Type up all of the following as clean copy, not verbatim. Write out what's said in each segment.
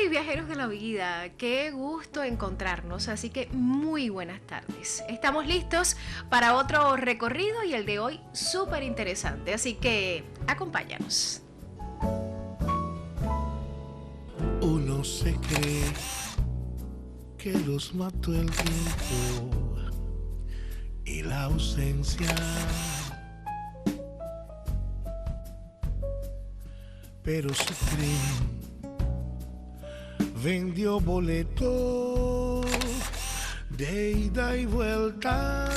Hey viajeros de la vida, qué gusto encontrarnos, así que muy buenas tardes. Estamos listos para otro recorrido y el de hoy súper interesante, así que acompáñanos. Uno se cree que los mató el tiempo y la ausencia, pero se creen vendió boleto de ida y vuelta.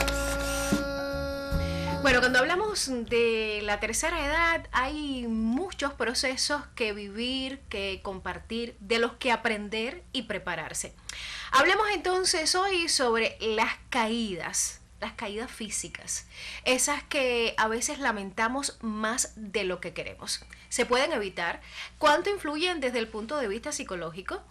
Bueno, cuando hablamos de la tercera edad hay muchos procesos que vivir, que compartir, de los que aprender y prepararse. Hablemos entonces hoy sobre las caídas físicas, esas que a veces lamentamos más de lo que queremos. ¿Se pueden evitar? ¿Cuánto influyen desde el punto de vista psicológico?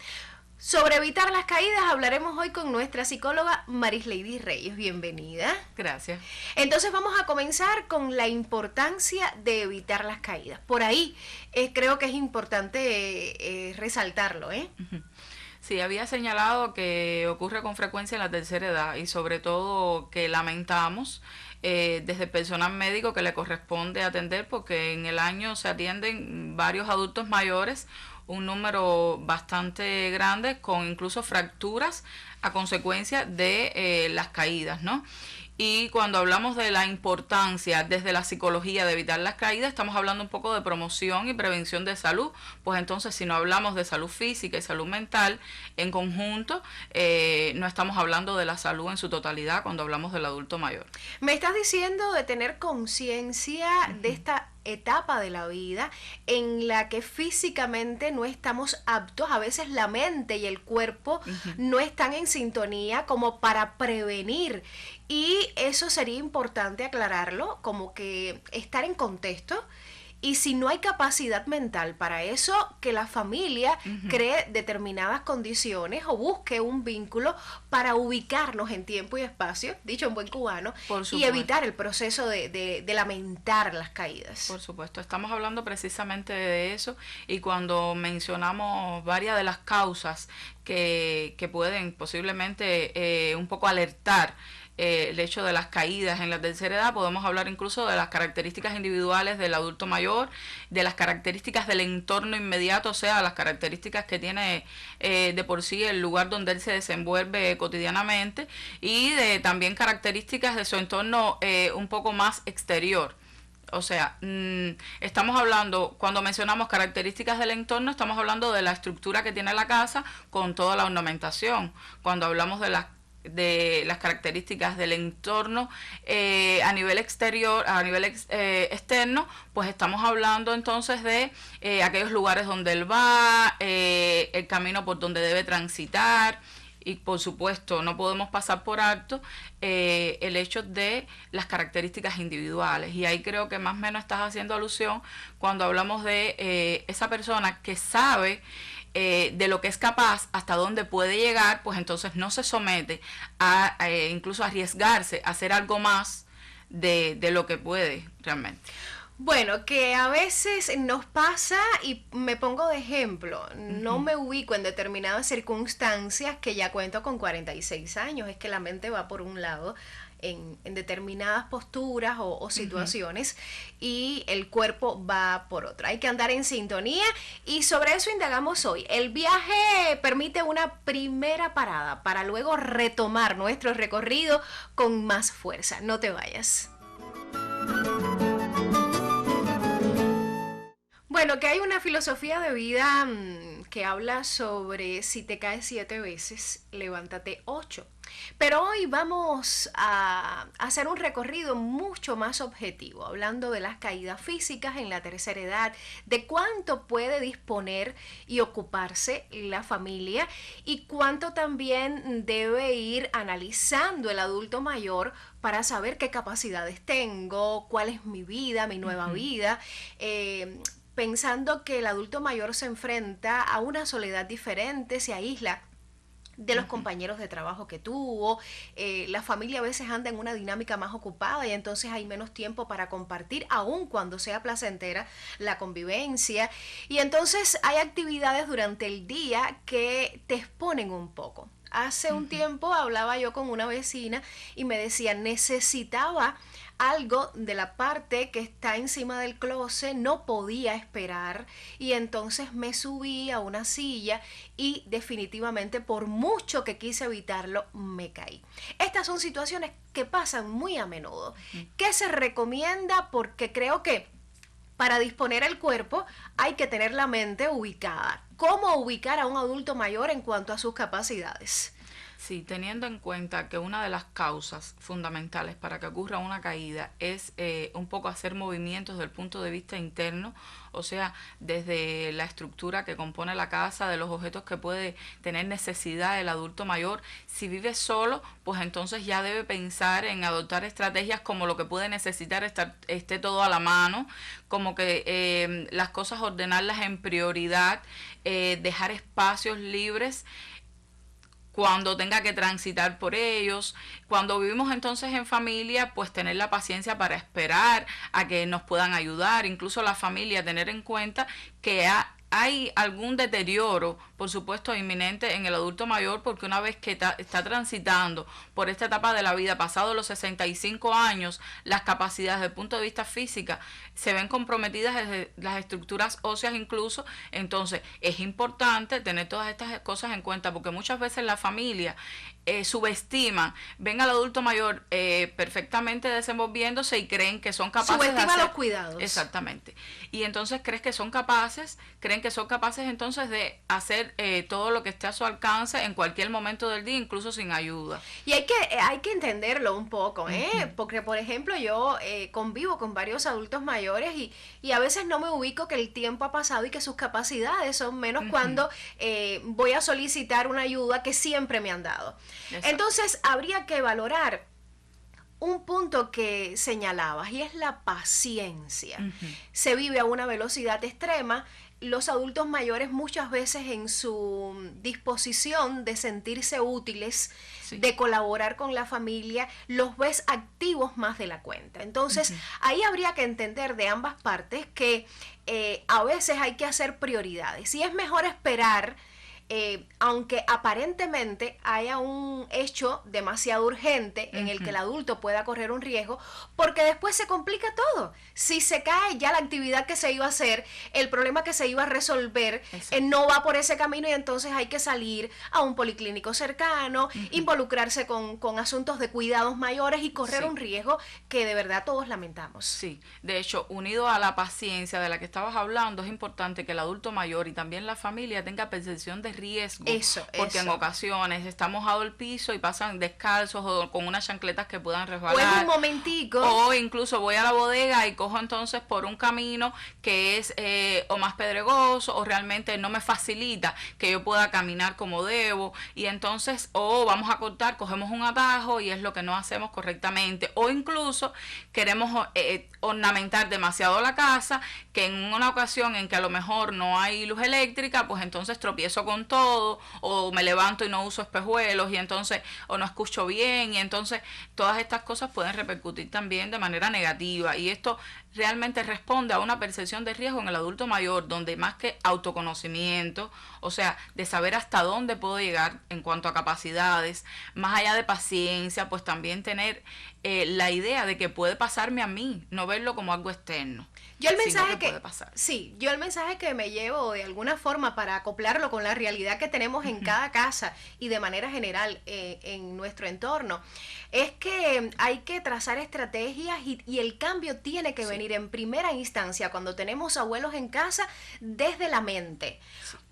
Sobre evitar las caídas hablaremos hoy con nuestra psicóloga Marisleidy Reyes. Bienvenida. Gracias. Entonces vamos a comenzar con la importancia de evitar las caídas. Por ahí creo que es importante resaltarlo, ¿eh? Uh-huh. Sí, había señalado que ocurre con frecuencia en la tercera edad y sobre todo que lamentamos desde el personal médico que le corresponde atender, porque en el año se atienden varios adultos mayores, un número bastante grande con incluso fracturas a consecuencia de las caídas, ¿no? Y cuando hablamos de la importancia desde la psicología de evitar las caídas, estamos hablando un poco de promoción y prevención de salud. Pues entonces, si no hablamos de salud física y salud mental en conjunto, no estamos hablando de la salud en su totalidad cuando hablamos del adulto mayor. Me estás diciendo de tener conciencia de esta etapa de la vida en la que físicamente no estamos aptos, a veces la mente y el cuerpo no están en sintonía como para prevenir, y eso sería importante aclararlo, como que estar en contexto. Y si no hay capacidad mental para eso, que la familia cree determinadas condiciones o busque un vínculo para ubicarnos en tiempo y espacio, dicho en buen cubano, y evitar el proceso de lamentar las caídas. Por supuesto, estamos hablando precisamente de eso, y cuando mencionamos varias de las causas que pueden posiblemente un poco alertar el hecho de las caídas en la tercera edad, podemos hablar incluso de las características individuales del adulto mayor, de las características del entorno inmediato, o sea, las características que tiene de por sí el lugar donde él se desenvuelve cotidianamente, y de también características de su entorno un poco más exterior. O sea, estamos hablando, cuando mencionamos características del entorno, estamos hablando de la estructura que tiene la casa con toda la ornamentación. Cuando hablamos de las características del entorno a nivel exterior, a nivel externo, pues estamos hablando entonces de aquellos lugares donde él va, el camino por donde debe transitar. Y por supuesto no podemos pasar por alto el hecho de las características individuales, y ahí creo que más o menos estás haciendo alusión cuando hablamos de esa persona que sabe de lo que es capaz, hasta dónde puede llegar, pues entonces no se somete a incluso arriesgarse a hacer algo más de lo que puede realmente. Bueno, que a veces nos pasa, y me pongo de ejemplo, no me ubico en determinadas circunstancias, que ya cuento con 46 años, es que la mente va por un lado en determinadas posturas o situaciones, y el cuerpo va por otra. Hay que andar en sintonía, y sobre eso indagamos hoy. El viaje permite una primera parada para luego retomar nuestro recorrido con más fuerza. No te vayas. Bueno, que hay una filosofía de vida que habla sobre si te caes 7 veces, levántate 8. Pero hoy vamos a hacer un recorrido mucho más objetivo, hablando de las caídas físicas en la tercera edad, de cuánto puede disponer y ocuparse la familia, y cuánto también debe ir analizando el adulto mayor para saber qué capacidades tengo, cuál es mi vida, mi nueva vida, pensando que el adulto mayor se enfrenta a una soledad diferente, se aísla de los compañeros de trabajo que tuvo. La familia a veces anda en una dinámica más ocupada y entonces hay menos tiempo para compartir, aun cuando sea placentera la convivencia. Y entonces hay actividades durante el día que te exponen un poco. Hace un tiempo hablaba yo con una vecina y me decía, necesitaba algo de la parte que está encima del closet, no podía esperar y entonces me subí a una silla y definitivamente por mucho que quise evitarlo me caí. Estas son situaciones que pasan muy a menudo. ¿Qué se recomienda? Porque creo que para disponer el cuerpo hay que tener la mente ubicada. ¿Cómo ubicar a un adulto mayor en cuanto a sus capacidades? Sí, teniendo en cuenta que una de las causas fundamentales para que ocurra una caída es un poco hacer movimientos desde el punto de vista interno, o sea, desde la estructura que compone la casa, de los objetos que puede tener necesidad el adulto mayor. Si vive solo, pues entonces ya debe pensar en adoptar estrategias como lo que puede necesitar esté todo a la mano, como que las cosas ordenarlas en prioridad, dejar espacios libres cuando tenga que transitar por ellos. Cuando vivimos entonces en familia, pues tener la paciencia para esperar a que nos puedan ayudar, incluso la familia tener en cuenta que hay algún deterioro, por supuesto, inminente en el adulto mayor, porque una vez que está transitando por esta etapa de la vida, pasado los 65 años, las capacidades desde el punto de vista física se ven comprometidas desde las estructuras óseas incluso. Entonces es importante tener todas estas cosas en cuenta, porque muchas veces la familia subestiman, ven al adulto mayor perfectamente desenvolviéndose y creen que son capaces de hacer los cuidados. Exactamente. Y entonces creen que son capaces entonces de hacer todo lo que esté a su alcance en cualquier momento del día, incluso sin ayuda. Y hay que entenderlo un poco, porque por ejemplo yo convivo con varios adultos mayores y a veces no me ubico que el tiempo ha pasado y que sus capacidades son menos cuando voy a solicitar una ayuda que siempre me han dado. Exacto. Entonces habría que valorar un punto que señalabas y es la paciencia. Se vive a una velocidad extrema. Los adultos mayores muchas veces en su disposición de sentirse útiles, de colaborar con la familia, los ves activos más de la cuenta. Entonces, ahí habría que entender de ambas partes que a veces hay que hacer prioridades. Y es mejor esperar, aunque aparentemente haya un hecho demasiado urgente en el que el adulto pueda correr un riesgo, porque después se complica todo. Si se cae ya la actividad que se iba a hacer, el problema que se iba a resolver no va por ese camino y entonces hay que salir a un policlínico cercano, involucrarse con asuntos de cuidados mayores y correr un riesgo que de verdad todos lamentamos. Sí, de hecho, unido a la paciencia de la que estabas hablando, es importante que el adulto mayor y también la familia tenga percepción de riesgo, porque en ocasiones está mojado el piso y pasan descalzos o con unas chancletas que puedan resbalar. O en un momentico. O incluso voy a la bodega y cojo entonces por un camino que es o más pedregoso o realmente no me facilita que yo pueda caminar como debo, y entonces vamos a cortar, cogemos un atajo y es lo que no hacemos correctamente, o incluso queremos ornamentar demasiado la casa, que en una ocasión en que a lo mejor no hay luz eléctrica, pues entonces tropiezo con todo, o me levanto y no uso espejuelos y entonces o no escucho bien, y entonces todas estas cosas pueden repercutir también de manera negativa, y esto realmente responde a una percepción de riesgo en el adulto mayor, donde más que autoconocimiento, o sea, de saber hasta dónde puedo llegar en cuanto a capacidades, más allá de paciencia, pues también tener la idea de que puede pasarme a mí, no verlo como algo externo. Yo el mensaje que me llevo de alguna forma para acoplarlo con la realidad que tenemos en cada casa y de manera general en nuestro entorno, es que hay que trazar estrategias y el cambio tiene que venir en primera instancia cuando tenemos abuelos en casa desde la mente.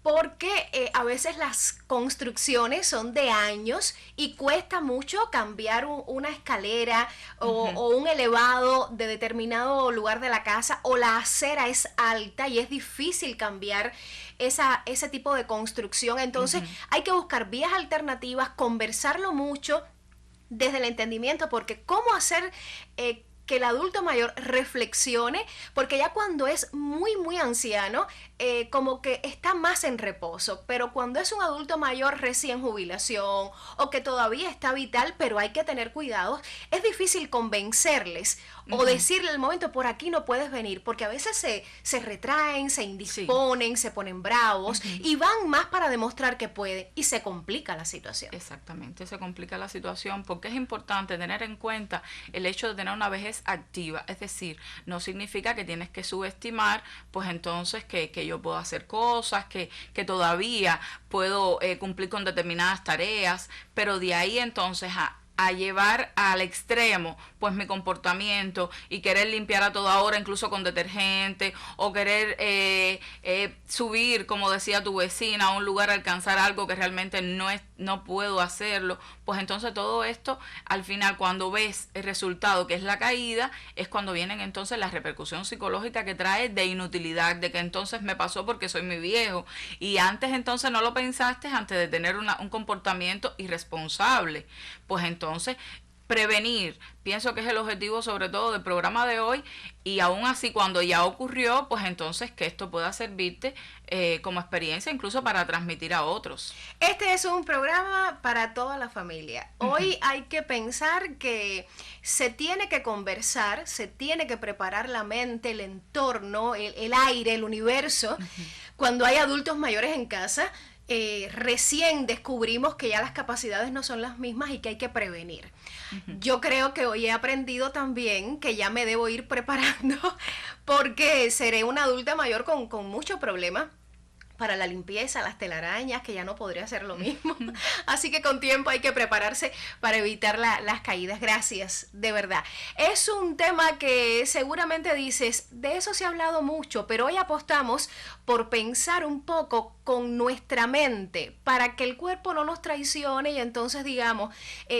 Porque a veces las construcciones son de años y cuesta mucho cambiar una escalera o un elevado de determinado lugar de la casa, o la acera es alta y es difícil cambiar ese tipo de construcción. Entonces hay que buscar vías alternativas, conversarlo mucho desde el entendimiento, porque cómo hacer que el adulto mayor reflexione, porque ya cuando es muy, muy anciano, como que está más en reposo, pero cuando es un adulto mayor recién jubilación o que todavía está vital, pero hay que tener cuidados, es difícil convencerles o decirle al momento, por aquí no puedes venir, porque a veces se retraen, se indisponen, se ponen bravos y van más para demostrar que pueden y se complica la situación. Exactamente, se complica la situación porque es importante tener en cuenta el hecho de tener una vejez activa, es decir, no significa que tienes que subestimar, pues entonces que yo puedo hacer cosas, que todavía puedo cumplir con determinadas tareas, pero de ahí entonces a llevar al extremo pues mi comportamiento y querer limpiar a toda hora incluso con detergente o querer subir, como decía tu vecina, a un lugar a alcanzar algo que realmente no puedo hacerlo, pues entonces todo esto al final cuando ves el resultado que es la caída es cuando vienen entonces la repercusión psicológica que trae de inutilidad, de que entonces me pasó porque soy mi viejo y antes entonces no lo pensaste antes de tener un comportamiento irresponsable, pues entonces prevenir, pienso que es el objetivo sobre todo del programa de hoy y aún así cuando ya ocurrió, pues entonces que esto pueda servirte como experiencia incluso para transmitir a otros. Este es un programa para toda la familia. Hoy hay que pensar que se tiene que conversar, se tiene que preparar la mente, el entorno, el aire, el universo. Cuando hay adultos mayores en casa, recién descubrimos que ya las capacidades no son las mismas y que hay que prevenir. Yo creo que hoy he aprendido también que ya me debo ir preparando porque seré una adulta mayor con mucho problema para la limpieza, las telarañas, que ya no podría hacer lo mismo. Así que con tiempo hay que prepararse para evitar las caídas. Gracias, de verdad. Es un tema que seguramente dices, de eso se ha hablado mucho, pero hoy apostamos por pensar un poco con nuestra mente para que el cuerpo no nos traicione y entonces digamos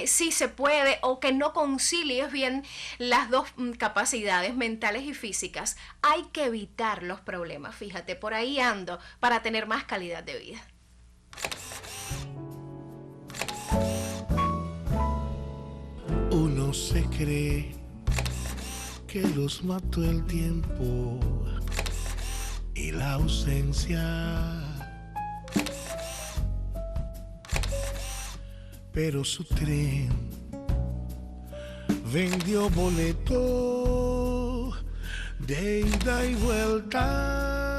si se puede o que no concilies bien las dos capacidades mentales y físicas. Hay que evitar los problemas, fíjate, por ahí ando para tener más calidad de vida. Uno se cree que los mató el tiempo y la ausencia, pero su tren vendió boleto de ida y vuelta.